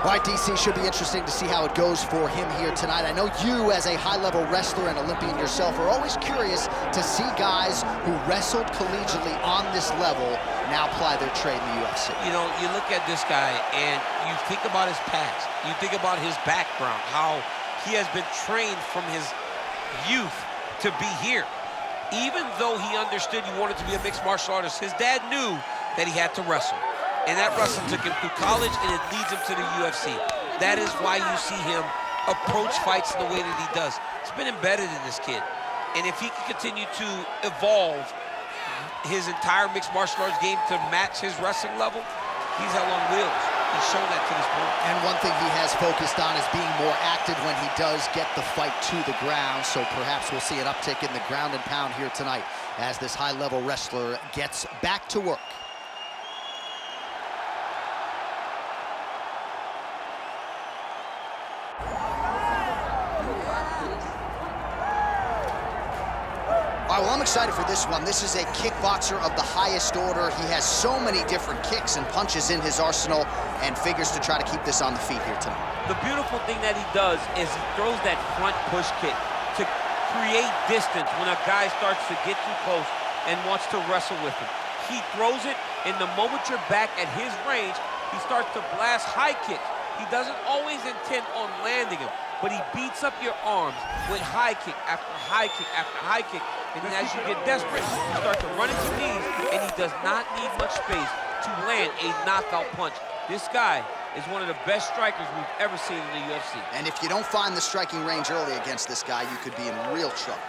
All right, DC, should be interesting to see how it goes for him here tonight. I know you, as a high-level wrestler and Olympian yourself, are always curious to see guys who wrestled collegiately on this level now apply their trade in the UFC. You know, you look at this guy and you think about his past. You think about his background, how he has been trained from his youth to be here. Even though he understood he wanted to be a mixed martial artist, his dad knew that he had to wrestle. And that wrestling took him through college, and it leads him to the UFC. That is why you see him approach fights in the way that he does. It's been embedded in this kid. And if he can continue to evolve his entire mixed martial arts game to match his wrestling level, he's hell on wheels. He's shown that to this point. And one thing he has focused on is being more active when he does get the fight to the ground. So perhaps we'll see an uptick in the ground and pound here tonight as this high-level wrestler gets back to work. All right, well, I'm excited for this one. This is a kickboxer of the highest order. He has so many different kicks and punches in his arsenal and figures to try to keep this on the feet here tonight. The beautiful thing that he does is he throws that front push kick to create distance when a guy starts to get too close and wants to wrestle with him. He throws it, and the moment you're back at his range, he starts to blast high kicks. He doesn't always intend on landing him, but he beats up your arms with high kick after high kick after high kick. And then as you get desperate, you start to run into knees, and he does not need much space to land a knockout punch. This guy is one of the best strikers we've ever seen in the UFC. And if you don't find the striking range early against this guy, you could be in real trouble.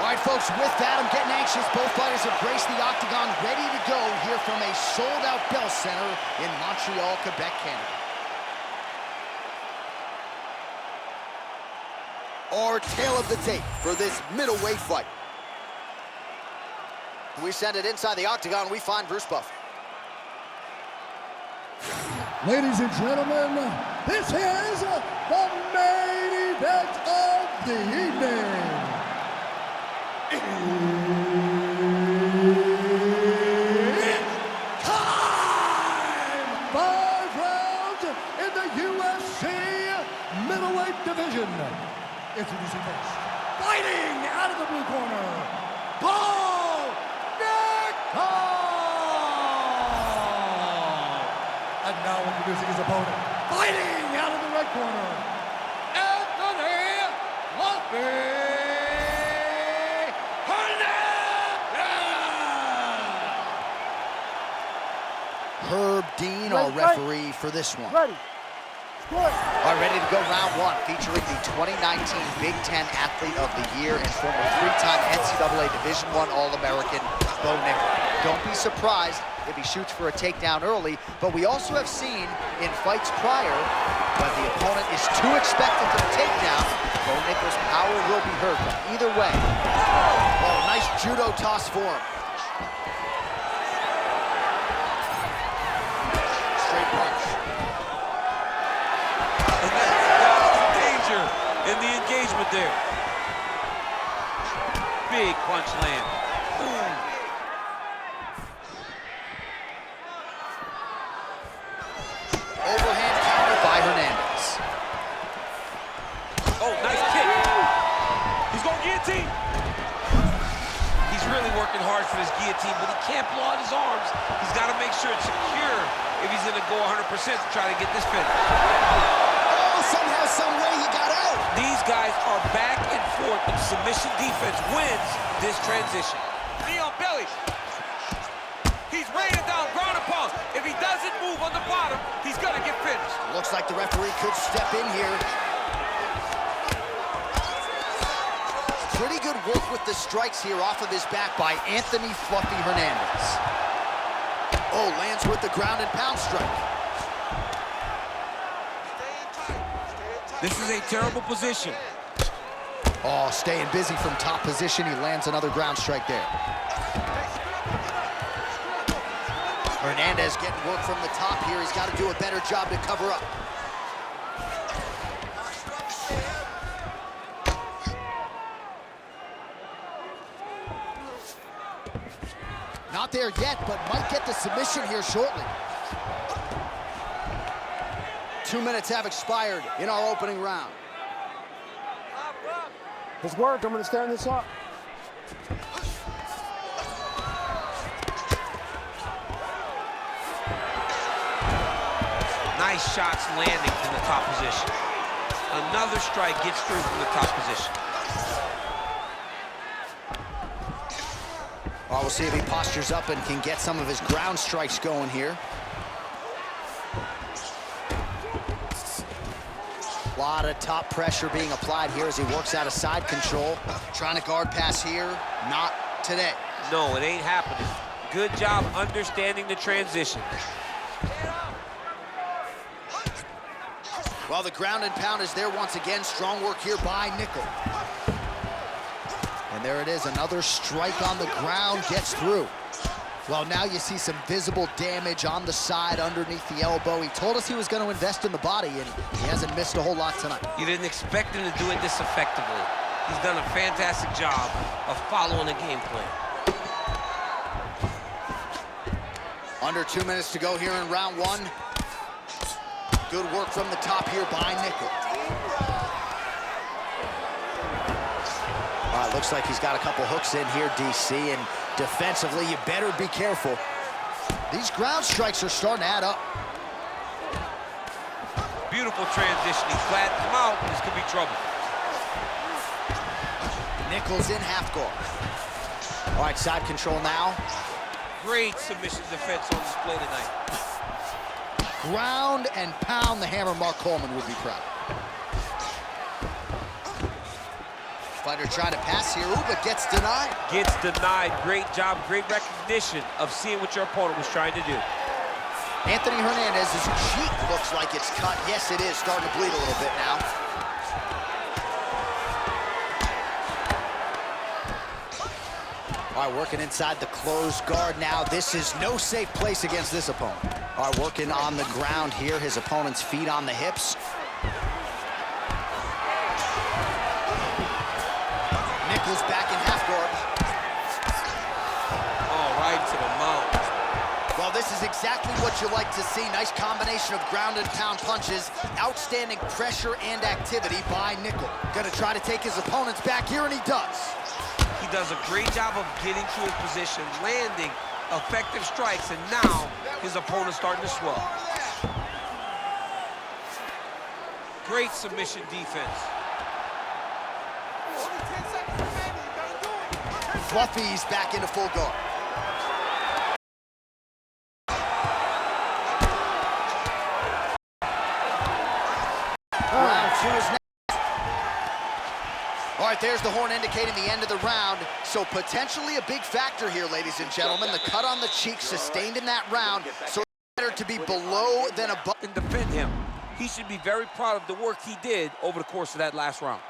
All right, folks, with that, I'm getting anxious. Both fighters have graced the octagon, ready to go here from a sold-out Bell Center in Montreal, Quebec, Canada. Our tale of the tape for this middleweight fight. We send it inside the octagon, we find Bruce Buffer. Ladies and gentlemen, this is the main event of the evening. It's time! 5 rounds in the UFC middleweight division. Introducing first, fighting out of the blue corner, Nickal! And now introducing his opponent, fighting out of the red corner, Hernandez! Herb Dean, our referee for this one. Ready. All right, ready to go round one, featuring the 2019 Big Ten Athlete of the Year and former 3-time NCAA Division I All-American, Bo Nickal. Don't be surprised if he shoots for a takedown early, but we also have seen in fights prior, when the opponent is too expectant of a takedown, Bo Nickal's power will be heard. But either way, oh, nice judo toss for him. Straight punch. In the engagement there. Big punch land. Boom. Overhand counter by Hernandez. Oh, nice kick. He's going guillotine. He's really working hard for this guillotine, but he can't blow out his arms. He's got to make sure it's secure if he's going to go 100% to try to get this finish. Oh, somehow, some way he got out. These guys are back and forth, but submission defense wins this transition. Knee on belly. He's raining down ground and pound. If he doesn't move on the bottom, he's going to get finished. Looks like the referee could step in here. Pretty good work with the strikes here off of his back by Anthony Fluffy Hernandez. Oh, lands with the ground and pound strike. This is a terrible position. Oh, staying busy from top position. He lands another ground strike there. Hernandez getting work from the top here. He's got to do a better job to cover up. Not there yet, but might get the submission here shortly. 2 minutes have expired in our opening round. His work, I'm gonna stand this up. Nice shots landing from the top position. Another strike gets through from the top position. Well, we'll see if he postures up and can get some of his ground strikes going here. A lot of top pressure being applied here as he works out of side control. Trying to guard pass here, not today. No, it ain't happening. Good job understanding the transition. Well, the ground and pound is there once again. Strong work here by Nickal. And there it is, another strike on the ground, gets through. Well, now you see some visible damage on the side underneath the elbow. He told us he was going to invest in the body, and he hasn't missed a whole lot tonight. You didn't expect him to do it this effectively. He's done a fantastic job of following the game plan. Under 2 minutes to go here in round one. Good work from the top here by Nickal. All right, looks like he's got a couple hooks in here, DC, and defensively, you better be careful. These ground strikes are starting to add up. Beautiful transition. He flattens him out. This could be trouble. Nickal's in half guard. All right, side control now. Great submission defense on display tonight. Ground and pound, the hammer. Mark Coleman would be proud. Fighter trying to pass here, ooh, but gets denied. Gets denied. Great job, great recognition of seeing what your opponent was trying to do. Anthony Hernandez, his cheek looks like it's cut. Yes, it is, starting to bleed a little bit now. All right, working inside the closed guard now. This is no safe place against this opponent. All right, working on the ground here. His opponent's feet on the hips. Nickal's back in half guard. Oh, right to the mount. Well, this is exactly what you like to see. Nice combination of ground and pound punches. Outstanding pressure and activity by Nickal. Gonna try to take his opponent's back here, and he does. He does a great job of getting to his position, landing effective strikes, and now his opponent's starting to swell. Great submission defense. Fluffy's back into full guard. Round two is next. All right, there's the horn indicating the end of the round. So potentially a big factor here, ladies and gentlemen. The cut on the cheek sustained in that round. So it's better to be below than above. And defend him. He should be very proud of the work he did over the course of that last round.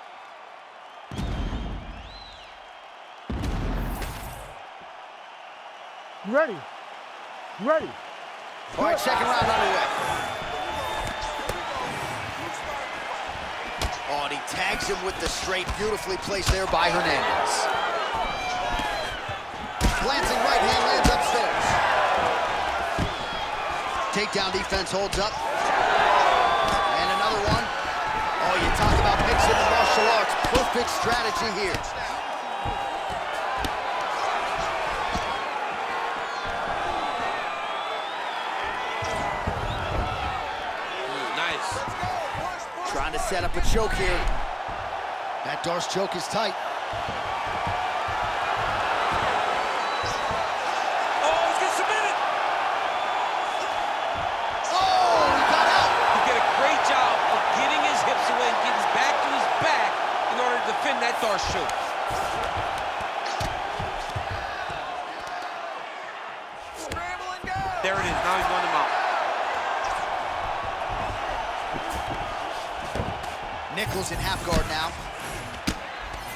Ready. Ready. All right, second round underway. Oh, and he tags him with the straight, beautifully placed there by Hernandez. Glancing right hand lands upstairs. Takedown defense holds up. And another one. Oh, you talk about mixing the martial arts. Perfect strategy here. Trying to set up a choke here. That Darce choke is tight. Oh, he's getting submitted. Oh, he got out. He did a great job of getting his hips away and getting back to his back in order to defend that Darce choke. There it is. Now he's going to mount. Nickal's in half guard now.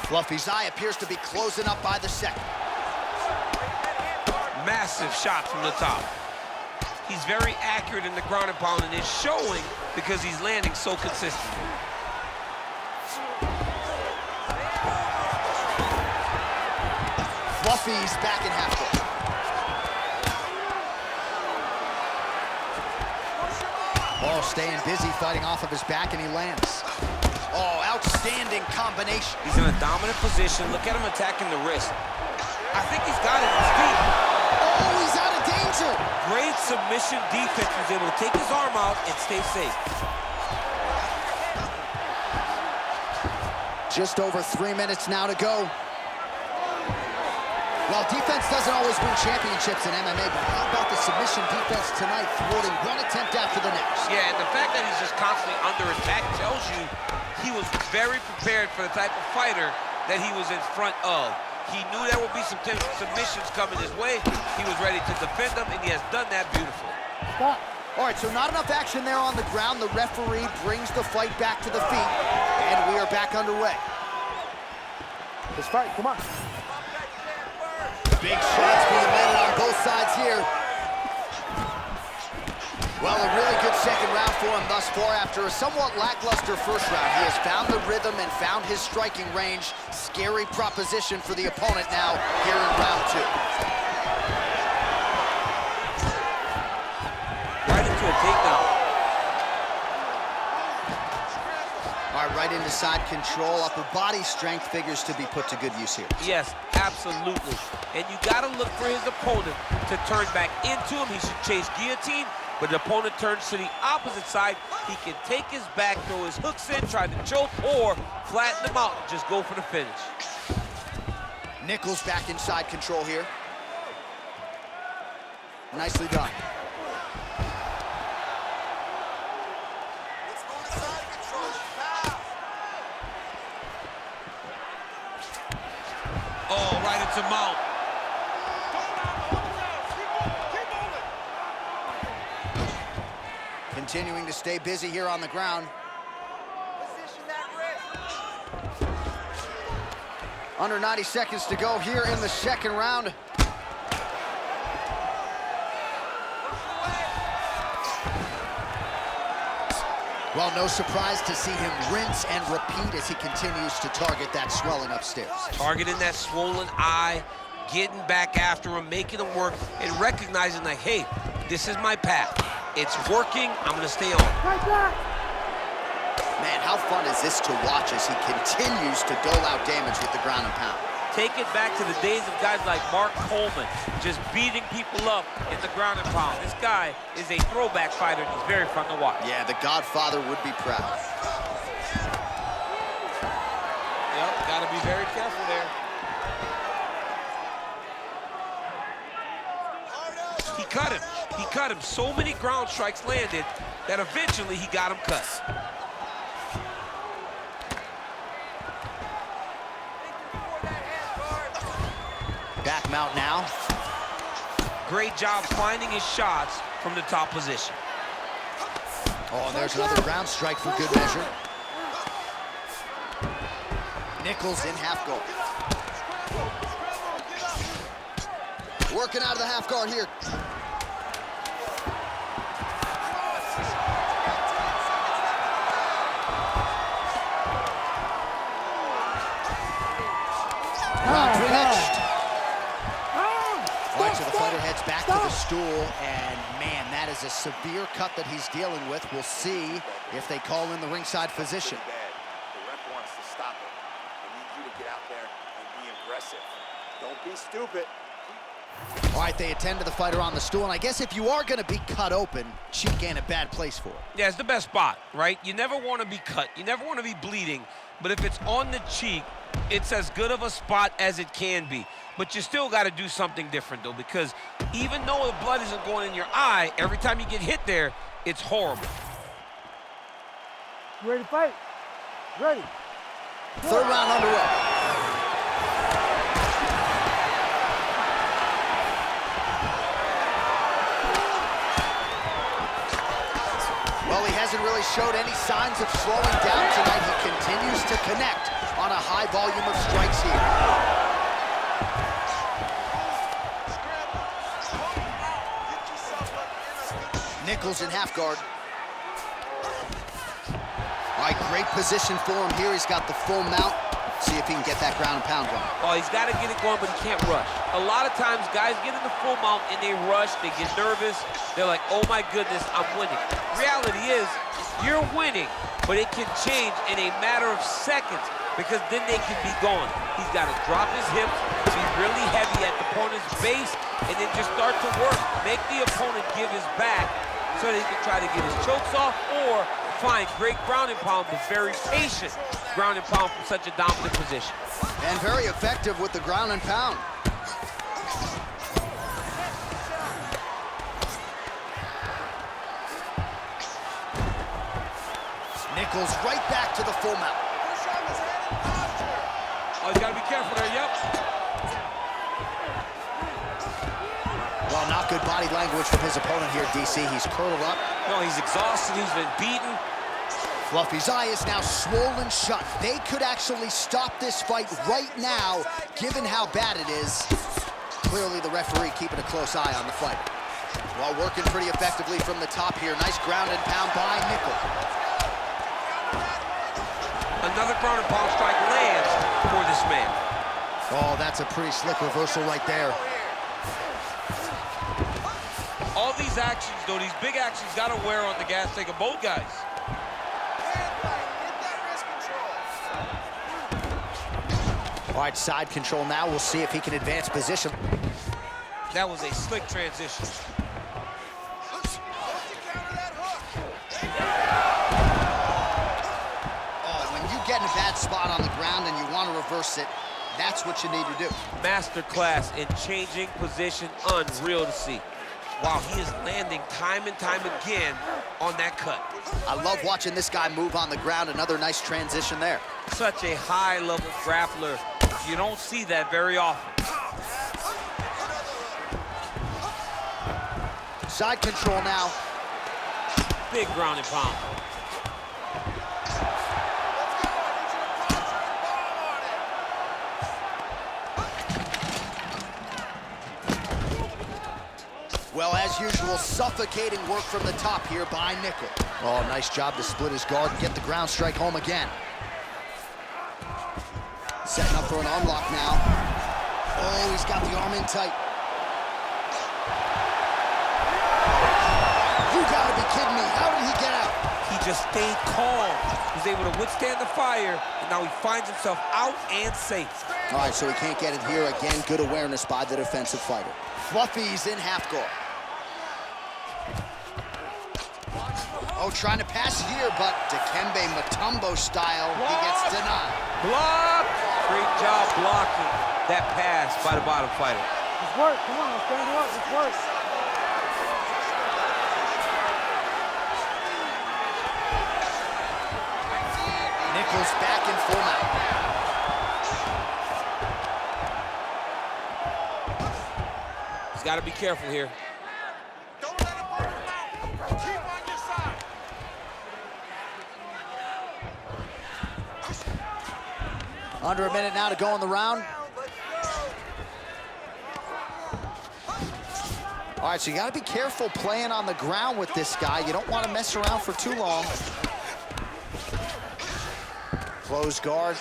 Fluffy's eye appears to be closing up by the second. Massive shot from the top. He's very accurate in the ground and pound, and it's showing because he's landing so consistently. Fluffy's back in half guard. Oh, staying busy, fighting off of his back, and he lands. Oh, outstanding combination. He's in a dominant position. Look at him attacking the wrist. I think he's got it in his feet. Oh, he's out of danger. Great submission defense. He was able to take his arm out and stay safe. Just over 3 minutes now to go. Well, defense doesn't always win championships in MMA, but how about the submission defense tonight, thwarting one attempt after the next? Yeah, and the fact that he's just constantly under attack tells you he was very prepared for the type of fighter that he was in front of. He knew there would be some submissions coming his way. He was ready to defend them, and he has done that beautifully. Stop. All right, so not enough action there on the ground. The referee brings the fight back to the feet, and we are back underway. Let's fight, come on. Big shots being landed on both sides here. Well, a really good second round for him thus far. After a somewhat lackluster first round, he has found the rhythm and found his striking range. Scary proposition for the opponent now here in round 2. Right into a takedown. All right, right into side control. Upper body strength figures to be put to good use here. Yes, absolutely. And you got to look for his opponent to turn back into him. He should chase guillotine, but the opponent turns to the opposite side. He can take his back, throw his hooks in, try to choke, or flatten him out and just go for the finish. Nickal back in side control here. Nicely done. Oh, right into mount. Continuing to stay busy here on the ground. Under 90 seconds to go here in the second round. Well, no surprise to see him rinse and repeat as he continues to target that swelling upstairs. Targeting that swollen eye, getting back after him, making him work, and recognizing like, hey, this is my path. It's working, I'm gonna stay on. Man, how fun is this to watch as he continues to dole out damage with the ground and pound? Take it back to the days of guys like Mark Coleman, just beating people up in the ground and pound. This guy is a throwback fighter, and he's very fun to watch. Yeah, the Godfather would be proud. Yep, gotta be very careful there. He cut him. He cut him. So many ground strikes landed that eventually he got him cut. Back mount now. Great job finding his shots from the top position. Oh, and there's another ground strike for good measure. Nickal in half guard. Working out of the half guard here. Round 3 next. All right, so the fighter heads back to the stool, and man, that is a severe cut that he's dealing with. We'll see if they call in the ringside physician. The ref wants to stop it. I need you to get out there and be aggressive. Don't be stupid. All right, they attend to the fighter on the stool, and I guess if you are going to be cut open, cheek ain't a bad place for it. Yeah, it's the best spot, right? You never want to be cut. You never want to be bleeding, but if it's on the cheek, it's as good of a spot as it can be. But you still got to do something different, though, because even though the blood isn't going in your eye, every time you get hit there, it's horrible. You ready to fight? Ready. Third round underway. Well, he hasn't really showed any signs of slowing down tonight. He continues to connect on a high volume of strikes here. Nickal in half guard. All right, great position for him here. He's got the full mount. See if he can get that ground and pound going. Oh, he's got to get it going, but he can't rush. A lot of times, guys get in the full mount and they rush, they get nervous. They're like, oh my goodness, I'm winning. Reality is, you're winning, but it can change in a matter of seconds because then they can be gone. He's got to drop his hips, be really heavy at the opponent's base, and then just start to work. Make the opponent give his back so that he can try to get his chokes off or find great ground and pound, but very patient ground and pound from such a dominant position. And very effective with the ground and pound. Nickal right back to the full mount. Oh, you gotta be careful there, yep. Well, not good body language from his opponent here, DC. He's curled up. No, he's exhausted, he's been beaten. Fluffy's eye is now swollen shut. They could actually stop this fight right now, given how bad it is. Clearly the referee keeping a close eye on the fight. Well, working pretty effectively from the top here. Nice ground and pound by Nickal. Another ground and pound strike lands for this man. Oh, that's a pretty slick reversal right there. All these actions, though, these big actions, got to wear on the gas tank of both guys. All right, side control now. We'll see if he can advance position. That was a slick transition. Oh, when you get in a bad spot on the ground and you want to reverse it, that's what you need to do. Masterclass in changing position, unreal to see. Wow, he is landing time and time again on that cut. I love watching this guy move on the ground. Another nice transition there. Such a high-level grappler. You don't see that very often. Side control now. Big ground and pound. Well, as usual, suffocating work from the top here by Nickal. Oh, nice job to split his guard and get the ground strike home again. Setting up for an unlock now. Oh, he's got the arm in tight. You gotta be kidding me. How did he get out? He just stayed calm. He was able to withstand the fire, and now he finds himself out and safe. All right, so he can't get it here. Again, good awareness by the defensive fighter. Fluffy's in half guard. Oh, trying to pass here, but Dikembe Mutombo style, he gets denied. Block! Great job blocking that pass by the bottom fighter. Let's work, come on, let's stand up, let's work. Nickal's back in full mount. He's got to be careful here. Don't let him work him out. Keep on your side. Under a minute now to go in the round. All right, so you got to be careful playing on the ground with this guy. You don't want to mess around for too long. Close guard.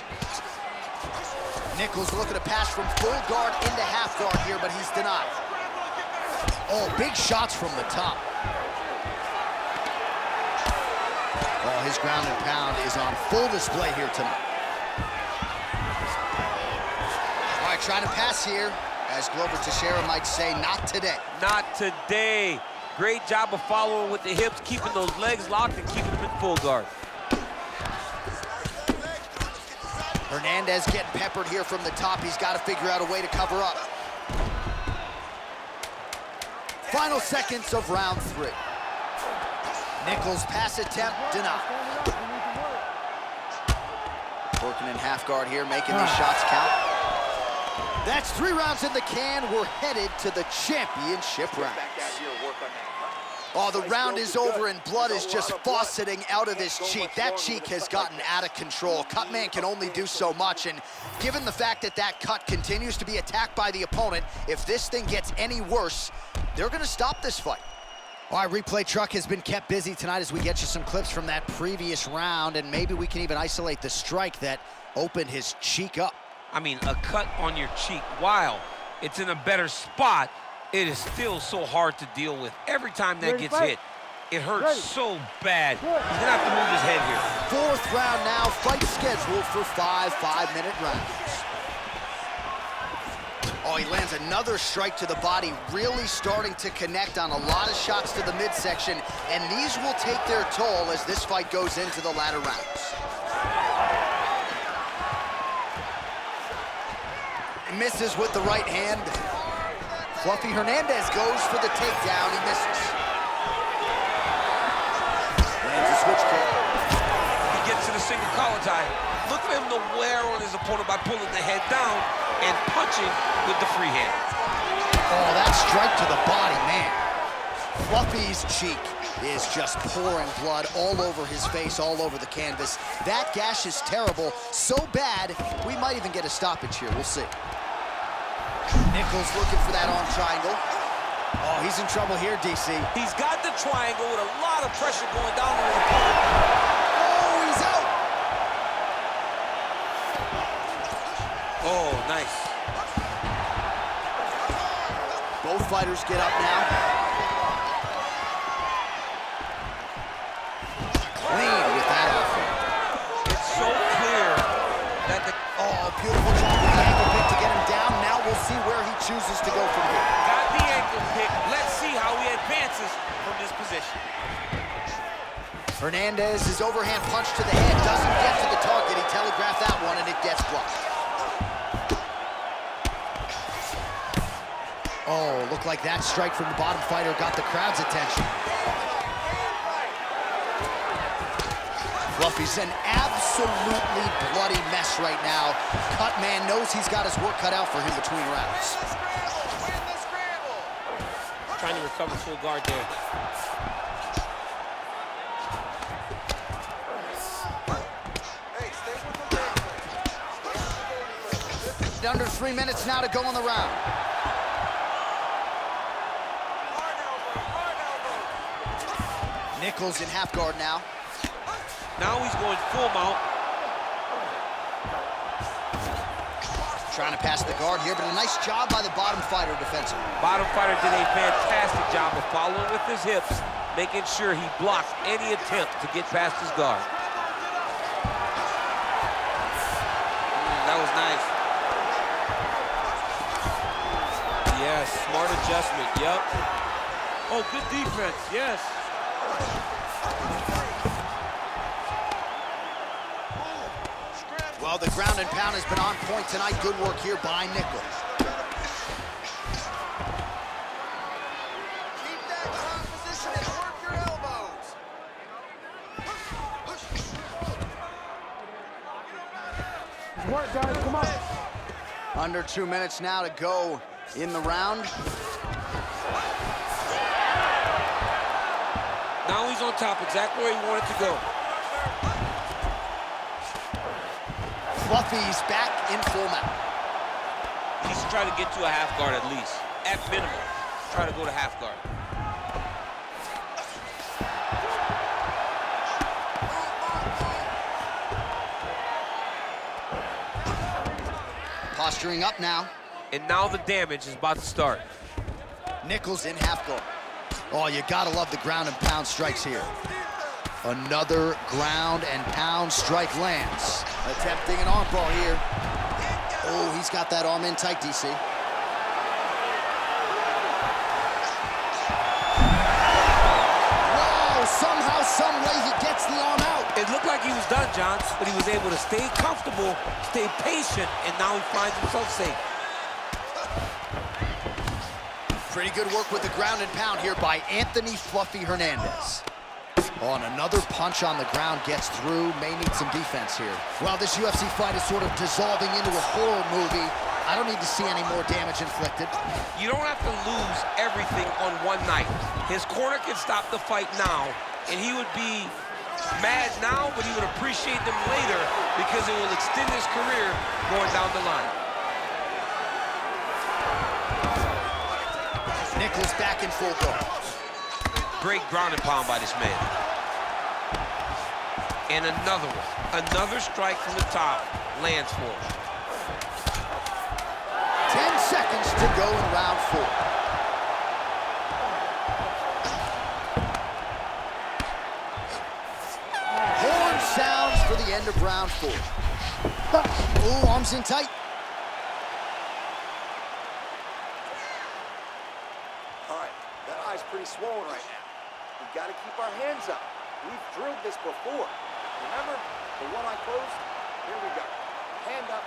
Nickal's looking to pass from full guard into half guard here, but he's denied. Oh, big shots from the top. Oh, his ground and pound is on full display here tonight. All right, trying to pass here. As Glover Teixeira might say, not today. Not today. Great job of following with the hips, keeping those legs locked and keeping them in full guard. Hernandez getting peppered here from the top. He's got to figure out a way to cover up. Final seconds of round 3. Nickal's pass attempt denied. Working in half guard here, making these shots count. That's 3 rounds in the can. We're headed to the championship rounds. Oh, the round is over and blood is just fauceting out of his cheek. That cheek has gotten out of control. Cutman can only do so much, and given the fact that that cut continues to be attacked by the opponent, if this thing gets any worse, they're gonna stop this fight. All right, replay truck has been kept busy tonight as we get you some clips from that previous round, and maybe we can even isolate the strike that opened his cheek up. I mean, a cut on your cheek, while it's in a better spot, it is still so hard to deal with. Every time that gets hit, it hurts so bad. He's gonna have to move his head here. Fourth round now, fight scheduled for 5 5-minute rounds. Oh, he lands another strike to the body, really starting to connect on a lot of shots to the midsection, and these will take their toll as this fight goes into the latter rounds. Misses with the right hand. Fluffy Hernandez goes for the takedown. He misses. Lands a switch kick. He gets to the single collar tie. Look for him to wear on his opponent by pulling the head down and punching with the free hand. Oh, that strike to the body, man. Fluffy's cheek is just pouring blood all over his face, all over the canvas. That gash is terrible, so bad, we might even get a stoppage here. We'll see. Nickal looking for that arm triangle. Oh, he's in trouble here, DC. He's got the triangle with a lot of pressure going down on his opponent. Oh, he's out. Oh, nice. Both fighters get up now. Clean with that offense. It's so clear that the... Oh, beautiful job with the ankle pick to get him down. Now we'll see where he chooses to go from here. Got the ankle pick. Let's see how he advances from this position. Hernandez, his overhand punch to the head doesn't get to the target. He telegraphed that one, and it gets blocked. Oh, looked like that strike from the bottom fighter got the crowd's attention. Fluffy's an absolutely bloody mess right now. Cut man knows he's got his work cut out for him between rounds. Trying to recover full guard there. Under 3 minutes now to go in the round. Nickal's in half guard now. Now he's going full mount. Trying to pass the guard here, but a nice job by the bottom fighter defensively. Bottom fighter did a fantastic job of following with his hips, making sure he blocks any attempt to get past his guard. That was nice. Yes, smart adjustment, yep. Oh, good defense, yes. Well, the ground and pound has been on point tonight. Good work here by Nickal. Keep that top position and work your elbows. It's work, guys. Come on. Under 2 minutes now to go in the round. Now he's on top, exactly where he wanted to go. Fluffy's back in full mount. He's trying to get to a half guard at least. At minimum, try to go to half guard. Posturing up now. And now the damage is about to start. Nickal's in half guard. Oh, you gotta love the ground and pound strikes here. Another ground and pound strike lands. Attempting an arm bar here. Oh, he's got that arm in tight, DC. Whoa, somehow, some way he gets the arm out. It looked like he was done, John, but he was able to stay comfortable, stay patient, and now he finds himself safe. Pretty good work with the ground and pound here by Anthony Fluffy Hernandez. Oh, and another punch on the ground gets through. May need some defense here. Well, this UFC fight is sort of dissolving into a horror movie. I don't need to see any more damage inflicted. You don't have to lose everything on one night. His corner can stop the fight now, and he would be mad now, but he would appreciate them later because it will extend his career going down the line. Nickal's back in full guard. Great ground and pound by this man. And another one. Another strike from the top lands for him. 10 seconds to go in round 4. Horn sounds for the end of round 4. Ooh, arms in tight. All right, that eye's pretty swollen right now. We've got to keep our hands up. We've drilled this before. Remember the one I closed? Here we go. Hand up.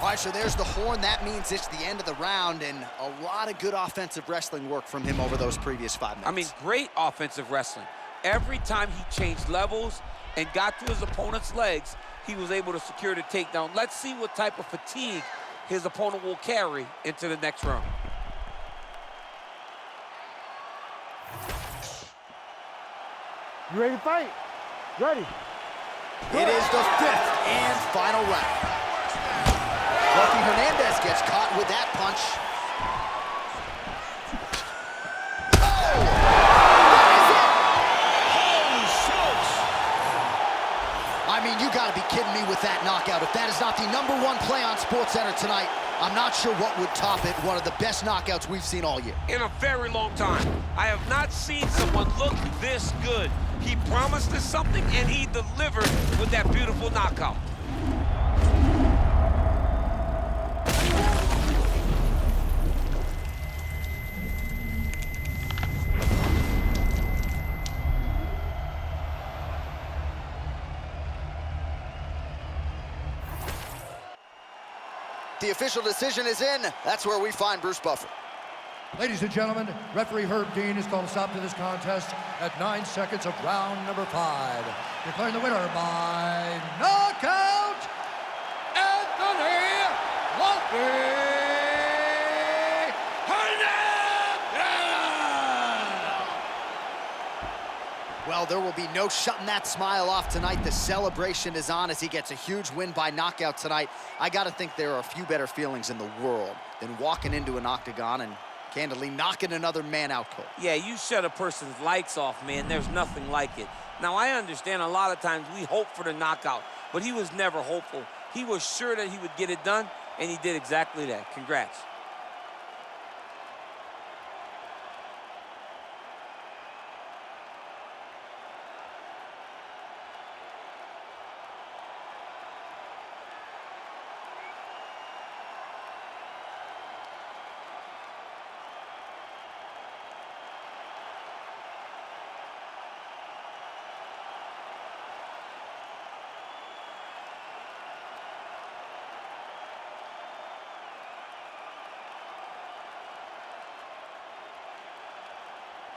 All right, so there's the horn. That means it's the end of the round, and a lot of good offensive wrestling work from him over those previous 5 minutes. I mean, great offensive wrestling. Every time he changed levels and got to his opponent's legs, he was able to secure the takedown. Let's see what type of fatigue his opponent will carry into the next round. You ready to fight? Ready. It is the 5th and final round. Lucky Hernandez gets caught with that punch. Oh! That is it! Holy smokes! I mean, you gotta be kidding me with that knockout. If that is not the #1 play on SportsCenter tonight, I'm not sure what would top it. One of the best knockouts we've seen all year. In a very long time. I have not seen someone look this good. He promised us something, and he delivered with that beautiful knockout. The official decision is in. That's where we find Bruce Buffer. Ladies and gentlemen, referee Herb Dean has called a stop to this contest at 9 seconds of round number 5. Declaring the winner by knockout, Anthony Lucky Hernandez! Well, there will be no shutting that smile off tonight. The celebration is on as he gets a huge win by knockout tonight. I gotta think there are a few better feelings in the world than walking into an octagon and candidly knocking another man out cold. Yeah, you shut a person's lights off, man. There's nothing like it. Now, I understand a lot of times we hope for the knockout, but he was never hopeful. He was sure that he would get it done, and he did exactly that. Congrats.